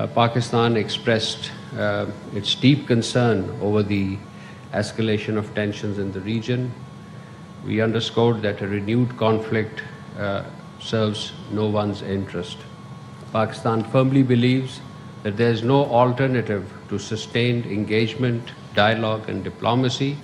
Pakistan expressed its deep concern over the escalation of tensions in the region. We underscored that a renewed conflict serves no one's interest. Pakistan firmly believes that there is no alternative to sustained engagement, dialogue and diplomacy.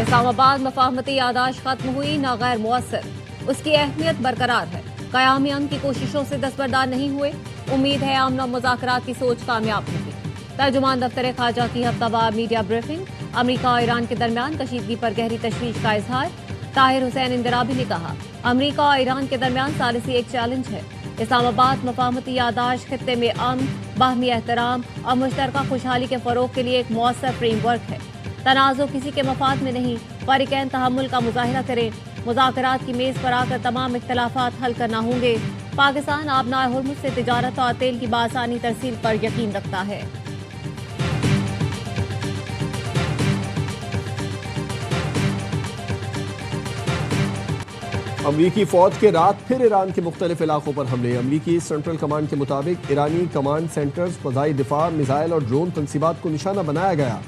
Islamabad मफाहमती यादाश्त खत्म हुई ना गैर मुअस्सर, उसकी अहमियत बरकरार है। क़याम अमन की कोशिशों से दस्तबरदार नहीं हुए, उम्मीद है अमन और मुज़ाकरात की सोच कामयाब होगी। तर्जुमान दफ्तर खारजा की हफ्तावार मीडिया ब्रीफिंग। अमरीका और ईरान के दरमियान कशीदगी पर गहरी तशवीश का इजहार। ताहिर हुसैन इंदिराबी ने कहा, अमरीका और ईरान के दरमियान सालिसी एक चैलेंज है। इस्लामाबाद मफाहमती यादाश्त खित्ते में अमन, बाहमी एहतराम और मुश्तरका खुशहाली के फ़रोग़ के लिए एक मौसर फ्रेमवर्क है। तनाज़ो किसी के मफाद में नहीं, फ़रीक़ैन तहम्मुल का मुज़ाहिरा करें। मुज़ाकरात की मेज़ पर आकर तमाम इख्तिलाफ़ात हल करना होंगे। पाकिस्तान आबनाए हुर्मुज़ से तिजारत और तेल की बासानी तरसील पर यकीन रखता है। अमरीकी फ़ौज के रात फिर ईरान के मुख्तलिफ इलाकों पर हमले। अमरीकी सेंट्रल कमांड के मुताबिक ईरानी कमांड सेंटर्स, फ़ज़ाई दिफा, मिसाइल और ड्रोन तनसीबात को निशाना बनाया गया।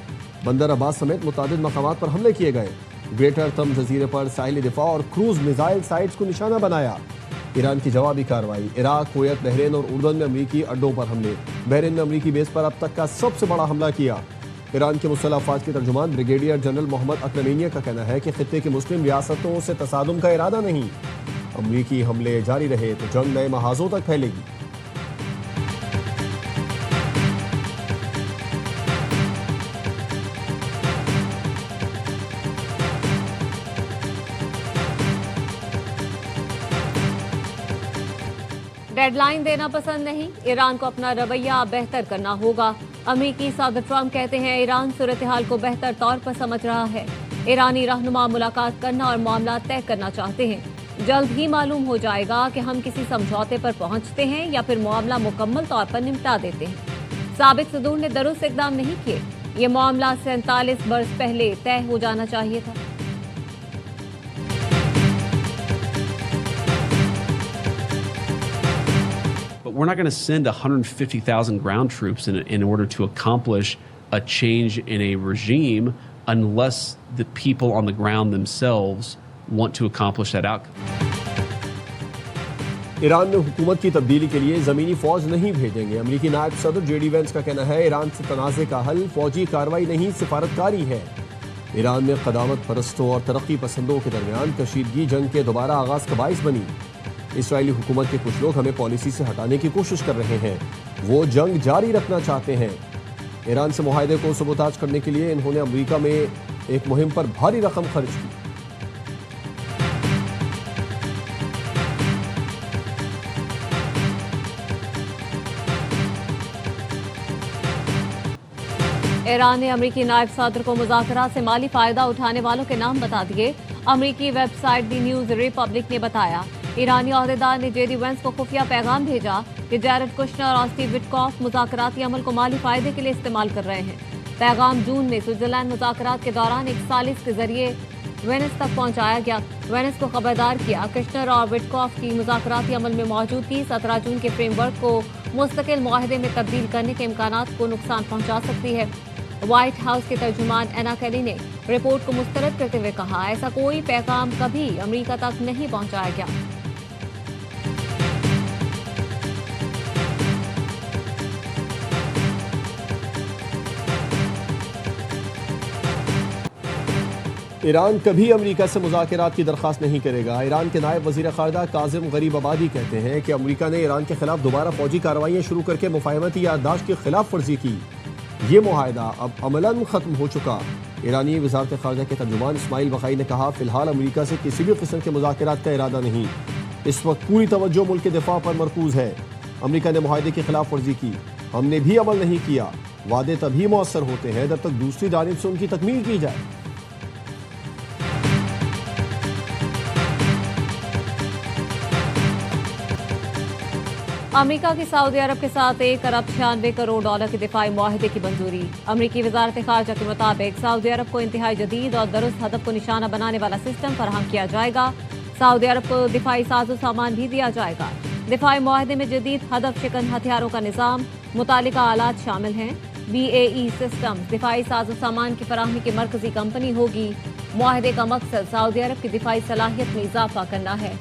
बंदर अब्बास समेत मुतादिद मकामात पर हमले किए गए। ग्रेटर तम जजीरे पर साहिली दिफा और क्रूज मिसाइल साइट्स को निशाना बनाया। ईरान की जवाबी कार्रवाई। इराक, कुवैत, बहरीन और उर्दन में अमरीकी अड्डों पर हमले। बहरीन ने अमरीकी बेस पर अब तक का सबसे बड़ा हमला किया। ईरान के मुसल्लह अफ़वाज के तर्जुमान ब्रिगेडियर जनरल मोहम्मद अकरमीनिया का कहना है कि खित्ते की मुस्लिम रियासतों से तसादुम का इरादा नहीं। अमरीकी हमले जारी रहे तो जंग नए महाजों तक फैलेगी। डेडलाइन देना पसंद नहीं, ईरान को अपना रवैया बेहतर करना होगा। अमेरिकी सदर ट्रंप कहते हैं ईरान सूरत हाल को बेहतर तौर पर समझ रहा है। ईरानी रहनुमा मुलाकात करना और मामला तय करना चाहते हैं। जल्द ही मालूम हो जाएगा कि हम किसी समझौते पर पहुंचते हैं या फिर मामला मुकम्मल तौर पर निपटा देते हैं। साबिक सदूर ने दुरुस्त इक़दाम नहीं किए। ये मामला 47 बरस पहले तय हो जाना चाहिए था। We're not going to send 150,000 ground troops in order to accomplish a change in a regime unless the people on the ground themselves want to accomplish that outcome. Iran में हुकूमत की तब्दीली के लिए ज़मीनी फ़ौज नहीं भेजेंगे। अमरीकी नायब सदर जेडी वेंस का कहना है, ईरान से तनाज़े का हल फ़ौजी कार्रवाई नहीं, सिफारतकारी है। ईरान में क़दामत परस्तों और तरक्की पसंदों के दरमियान कशीदगी जंग के दोबारा आगाज़ का बाइस बनी। इसराइली हुकूमत के कुछ लोग हमें पॉलिसी से हटाने की कोशिश कर रहे हैं। वो जंग जारी रखना चाहते हैं। ईरान से मुआहदे को सबूताज करने के लिए इन्होंने अमेरिका में एक मुहिम पर भारी रकम खर्च की। ईरान ने अमरीकी नायब सदर को मुज़ाकरात से माली फ़ायदा उठाने वालों के नाम बता दिए। अमरीकी वेबसाइट दी न्यूज़ रिपब्लिक ने बताया, ईरानी अहदेदार ने जेडी वेंस को खुफिया पैगाम भेजा कि जैरेड कुश्नर और स्टीव विटकॉफ मुज़ाकराती अमल को माली फ़ायदे के लिए इस्तेमाल कर रहे हैं। पैगाम जून में स्विट्ज़रलैंड मुज़ाकरात के दौरान एक सालिस के जरिए वेनिस तक पहुंचाया गया। वेनिस को खबरदार किया कुश्नर और विटकॉफ की मुज़ाकराती अमल में मौजूदगी 17 जून के फ्रेमवर्क को मुस्तकिल मुआहदे में तब्दील करने के इम्कानात को नुकसान पहुंचा सकती है। व्हाइट हाउस के तर्जुमान एना केली ने रिपोर्ट को मुस्तरद करते हुए कहा, ऐसा कोई पैगाम कभी अमेरिका तक नहीं पहुंचाया गया। ईरान कभी अमेरिका से मुज़ाकरात की दरख्वास्त नहीं करेगा। ईरान के नायब वज़ीर ख़ारजा काज़िम गरीब आबादी कहते हैं कि अमेरिका ने ईरान के खिलाफ दोबारा फौजी कार्रवाइयाँ शुरू करके मुफ़ाहमती याददाश्त की खिलाफ वर्जी की। ये मुआहदा अब अमलन ख़त्म हो चुका। ईरानी वज़ारत ख़ारजा के तर्जुमान इस्माइल बक़ाई ने कहा, फ़िलहाल अमेरिका से किसी भी किस्म के मुज़ाकरात का इरादा नहीं। इस वक्त पूरी तवज्जो मुल्क के दिफा पर मरकूज़ है। अमेरिका ने मुआहदे की खिलाफ वर्जी की, हमने भी अमल नहीं किया। वादे तभी मौसर होते हैं जब तक दूसरी जानिब से उनकी तकमील की जाए। अमेरिका की सऊदी अरब के साथ 1 अरब 96 करोड़ डॉलर के दिफाई मुआहदे की मंजूरी। अमेरिकी वजारत खारजा के मुताबिक सऊदी अरब को इंतहाई जदीद और दुरुस्त हदफ को निशाना बनाने वाला सिस्टम फराहम किया जाएगा। सऊदी अरब को दिफाई साजो सामान भी दिया जाएगा। दिफाई मुआहदे में जदीद हदफ शिकन हथियारों का निज़ाम, मुतालिका आलात शामिल हैं। BAE सिस्टम दिफाई साजो सामान की फराहमी की मरकजी कंपनी होगी। मुआहदे का मकसद सऊदी अरब की दिफाई सलाहियत में इजाफा करना है।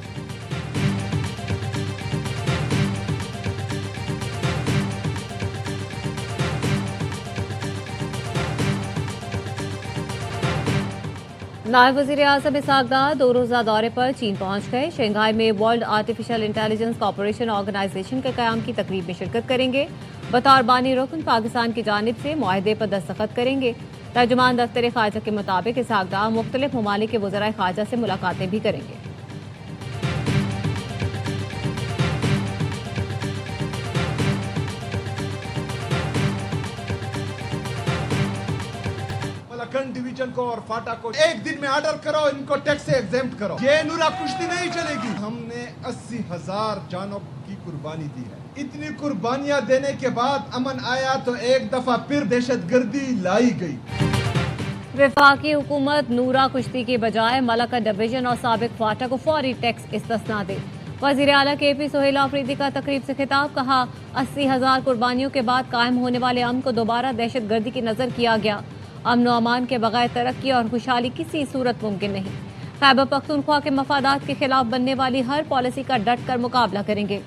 नायब वज़ीर आज़म इसहाक डार 2 रोज़ा दौरे पर चीन पहुंच गए। शंघाई में world artificial intelligence corporation organisation के क़याम की तकरीब में शिरकत करेंगे। बतौर बानी रुकन पाकिस्तान की जानिब से मुआहदे पर दस्तखत करेंगे। तर्जुमान दफ्तर ख़ारजा के मुताबिक इसहाक डार मुख्तलिफ ममालिक के वज़राए ख़ारजा से मुलाकातें भी करेंगे। मलकन डिवीजन को और फाटा को एक दिन में ऑर्डर करो, इनको टैक्स से एग्जेम्प्ट करो। ये नूरा कुश्ती नहीं चलेगी। हमने 80,000 जानों की कुर्बानी दी है। इतनी कुर्बानियां देने के बाद अमन आया तो एक दफा फिर दहशतगर्दी लाई गई। वफाकी हुकूमत नूरा कुश्ती के बजाय मलका डिवीजन और साबिक फाटा को फौरी टैक्स इस्तिस्ना दे। वज़ीर आला KP सोहेल आफरीदी का तकरीब से खिताब, कहा 80,000 कुर्बानियों के बाद कायम होने वाले अमन को दोबारा दहशतगर्दी की नजर किया गया। अमन व अमान के बगैर तरक्की और खुशहाली किसी सूरत मुमकिन नहीं। खैबर पख्तूनख्वा के मफादात के खिलाफ बनने वाली हर पॉलिसी का डट कर मुकाबला करेंगे।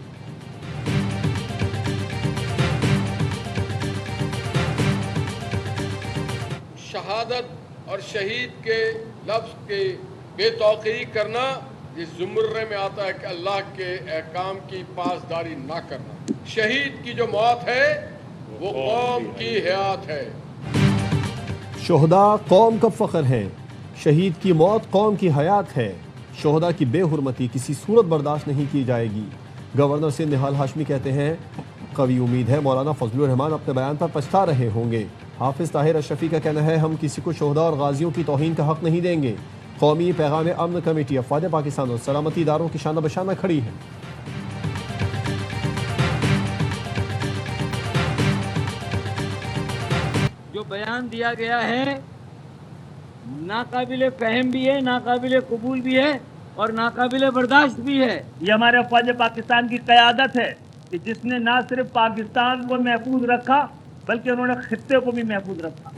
शहादत और शहीद के लफ्ज के बेतौकीई करना इस जुमरे में आता है कि अल्लाह के अहकाम की पासदारी ना करना। शहीद की जो मौत है वो कौम की हयात है। शोहदा कौम का फ़ख्र है, शहीद की मौत कौम की हयात है। शोहदा की बेहुरमती किसी सूरत बर्दाश्त नहीं की जाएगी। गवर्नर सिंध निहाल हाशमी कहते हैं, कवी उम्मीद है मौलाना फजलुर रहमान अपने बयान पर पछता रहे होंगे। हाफिज ताहिर अशरफी का कहना है, हम किसी को शोहदा और गाजियों की तौहीन का हक नहीं देंगे। कौमी पैगाम अमन कमेटी अफवाज पाकिस्तान और सलामती इदारों की शाना बशाना खड़ी है। जो बयान दिया गया है नाकाबिले फहम भी है, नाकाबिले कबूल भी है और नाकाबिले बर्दाश्त भी है। ये हमारे अफवाज पाकिस्तान की क़यादत है कि जिसने ना सिर्फ पाकिस्तान को महफूज रखा बल्कि उन्होंने खित्ते को भी महफूज रखा।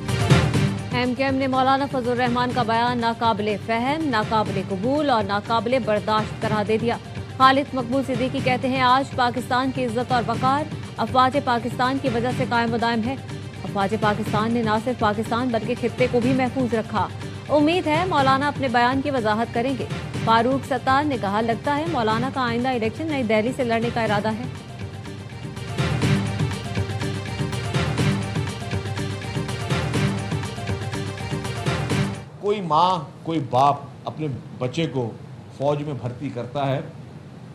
MKM ने मौलाना फजलुर रहमान का बयान नाकाबिले फहम, नाकाबिले कबूल और नाकाबिले बर्दाश्त करार दे दिया। खालिद मकबूल सिद्दीकी कहते हैं, आज पाकिस्तान की इज्जत और वक़ार अफवाज पाकिस्तान की वजह से कायम व दायम है। अफवाज पाकिस्तान ने न सिर्फ पाकिस्तान बल्कि खित्ते को भी महफूज रखा। उम्मीद है मौलाना अपने बयान की वजाहत करेंगे। फारूक सत्तार ने कहा, लगता है मौलाना का आइंदा इलेक्शन नई दिल्ली से लड़ने का इरादा है। कोई माँ कोई बाप अपने बच्चे को फ़ौज में भर्ती करता है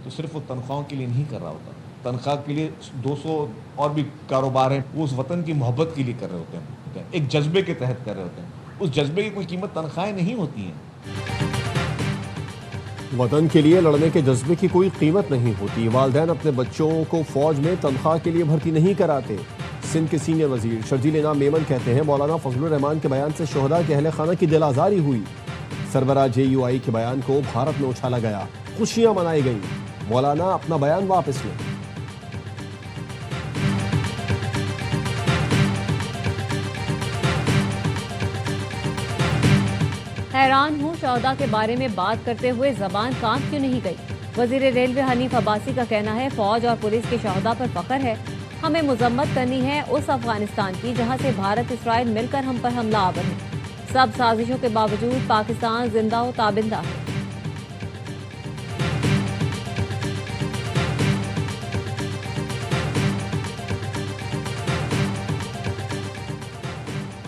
तो सिर्फ वो तनख्वाहों के लिए नहीं कर रहा होता। तनख्वाह के लिए 200 और भी कारोबार हैं, वो उस वतन की मोहब्बत के लिए कर रहे होते हैं, एक जज्बे के तहत कर रहे होते हैं। उस जज्बे की कोई कीमत तनख्वाहें नहीं होती हैं। वतन के लिए लड़ने के जज्बे की कोई कीमत नहीं होती। वालिदैन अपने बच्चों को फ़ौज में तनख्वाह के लिए भर्ती नहीं कराते। सिंध के सीनियर वजीर शर्जील इनाम मेमन कहते हैं, मौलाना फजलुर रहमान के बयान से शोहदा के अहले खाना की दिल आज़ारी हुई। सरबराह JUI के बयान को भारत में उछाला गया, खुशियां मनाई गई। मौलाना अपना बयान वापस लें। हैरान हूँ, शोहदा के बारे में बात करते हुए जबान कांप क्यों नहीं गई। वजीर रेलवे हनीफ अब्बासी का कहना है, फौज और पुलिस के शोहदा पर फख्र है। हमें मजम्मत करनी है उस अफगानिस्तान की जहाँ से भारत इसराइल मिलकर हम पर हमला आवर है। सब साजिशों के बावजूद पाकिस्तान जिंदा व ताबिंदा है।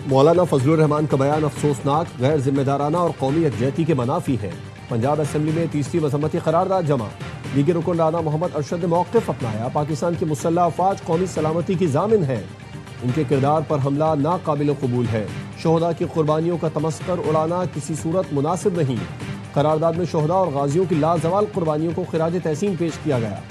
मौलाना फजलुर रहमान का बयान अफसोसनाक, गैर जिम्मेदाराना और कौमी यकजहती के मनाफी है। पंजाब असेंबली में तीसरी मजम्मती करारदाद जमा। लीगी रुकन राना मोहम्मद अरशद ने मौक़िफ़ अपनाया, पाकिस्तान की मुसल्लह अफ़वाज कौमी सलामती की ज़ामिन है। उनके किरदार पर हमला नाकाबिल कबूल है। शोहदा की कुर्बानियों का तमस्कर उड़ाना किसी सूरत मुनासिब नहीं। करारदाद में शोहदा और गाजियों की लाजवाल कुर्बानियों को खिराज तहसीन पेश किया गया।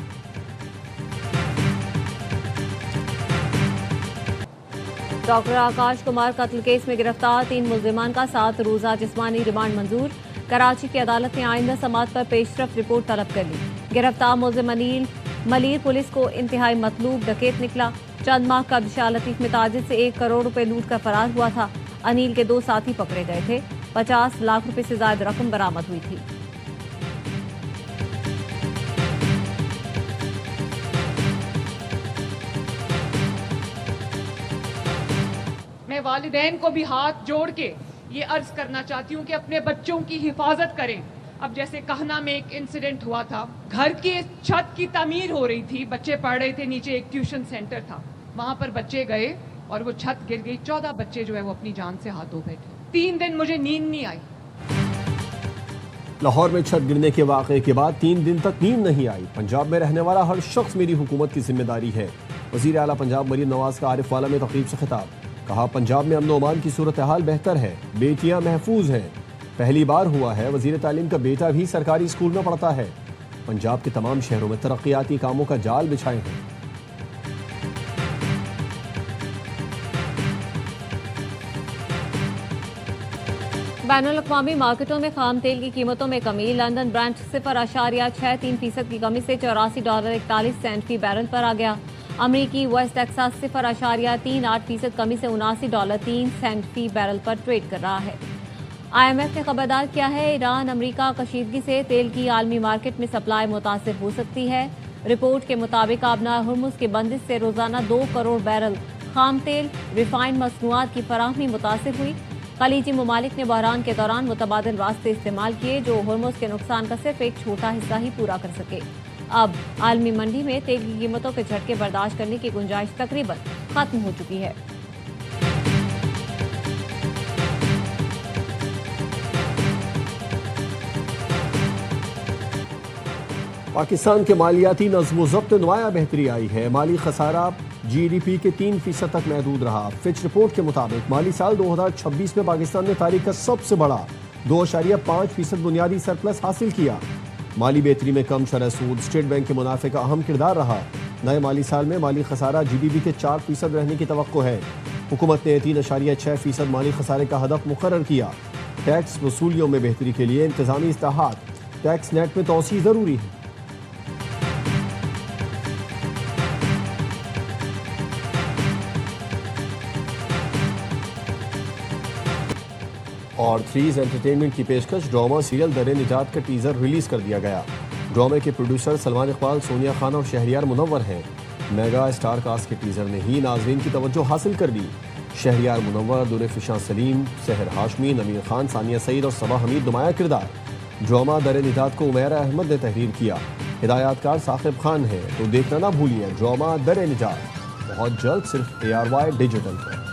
डॉक्टर आकाश कुमार कत्ल केस में गिरफ्तार 3 मुल्जिमान का 7 रोज़ा जिस्मानी रिमांड मंजूर। कराची की अदालत ने आइंदा समात पर पेशरफ रिपोर्ट तलब कर ली। गिरफ्तार मुल्जिम अनिल मलिर पुलिस को इंतहाई मतलूब डकैत निकला। चंद माह कबल शाह लतीफ में ताजिर से 1 करोड़ रुपए लूट कर फरार हुआ था। अनिल के 2 साथी पकड़े गए थे। 50 लाख रुपए से ज्यादा रकम बरामद हुई थी। मैं वालिदैन को भी हाथ जोड़ के ये अर्ज करना चाहती हूँ कि अपने बच्चों की हिफाजत करें। अब जैसे कहना में एक इंसिडेंट हुआ था, घर की छत की तामीर हो रही थी, बच्चे पढ़ रहे थे, नीचे एक ट्यूशन सेंटर था, वहां पर बच्चे गए और वो छत गिर गई। 14 बच्चे जो है वो अपनी जान से हाथ धो बैठे। 3 दिन मुझे नींद नहीं आई। लाहौर में छत गिरने के वाक़े के बाद 3 दिन तक नींद नहीं आई। पंजाब में रहने वाला हर शख्स मेरी हुकूमत की जिम्मेदारी है। वज़ीर आला पंजाब मरीम नवाज का आरिफ वाला में तकरीब से खिताब। कहा, पंजाब में अमन व अमान की सूरत हाल बेहतर है, बेटियां महफूज हैं। पहली बार हुआ है वज़ीर तालीम का बेटा भी सरकारी स्कूल में पढ़ता है। पंजाब के तमाम शहरों में तरक्याती कामों का जाल बिछाए हैं। बैनुल-अक़वामी मार्केटों में खाम तेल की कीमतों में कमी। लंदन ब्रेंट 0.63% की कमी से $84.41 फी बैरल पर आ गया। अमरीकी वेस्ट टेक्सास 0.38% कमी से $79.03 फी बैरल पर ट्रेड कर रहा है। IMF ने खबरदार किया है, ईरान अमरीका कशीदगी से तेल की आलमी मार्केट में सप्लाई मुतासिर हो सकती है। रिपोर्ट के मुताबिक आबना हुर्मुज़ के बंदिश से रोजाना 2 करोड़ बैरल खाम तेल रिफाइंड मसनूआत की फराहमी मुतासिर हुई। खलीजी ममालिक ने बहरान के दौरान मुतबादिल रास्ते इस्तेमाल किए जो हुर्मुज़ के नुकसान का सिर्फ एक छोटा हिस्सा ही पूरा कर सके। अब आलमी मंडी में तेल की कीमतों के झटके बर्दाश्त करने की गुंजाइश तकरीबन खत्म हो चुकी है। पाकिस्तान के मालियाती नज़्म-ओ-ज़ब्त में नुमाया बेहतरी आई है। माली खसारा GDP के 3% तक महदूद रहा। फिच रिपोर्ट के मुताबिक माली साल 2026 में पाकिस्तान ने तारीख का सबसे बड़ा 2.5% बुनियादी सरप्लस हासिल किया। माली बेहतरी में कम शरह सूद स्टेट बैंक के मुनाफे का अहम किरदार रहा। नए माली साल में माली खसारा GDP के 4% रहने की तवक्को है। हुकूमत ने 3.6% माली खसारे का हदफ मुकर्रर किया। टैक्स वसूलियों में बेहतरी के लिए इंतजामी इस्लाहात, टैक्स नेट में तोसी ज़रूरी है। और 3 एंटरटेनमेंट की पेशकश ड्रामा सीरियल दर निजात का टीजर रिलीज कर दिया गया। ड्रामे के प्रोड्यूसर सलमान इकबाल, सोनिया खान और शहरियार मुनव्वर हैं। मेगा स्टार कास्ट के टीजर ने ही नाजरीन की तवज्जो हासिल कर दी। शहरियार मुनव्वर, दुर-ए-फिशां सलीम, सहर हाशमी, नमीर खान, सानिया सईद और सबा हमीद नुमाया किरदार। ड्रामा दर निजात को उमैरा अहमद ने तहरीर किया। हिदायतकार साकिब खान है। तो देखना ना भूलिए ड्रामा दर निजात बहुत जल्द सिर्फ ARY डिजिटल पर।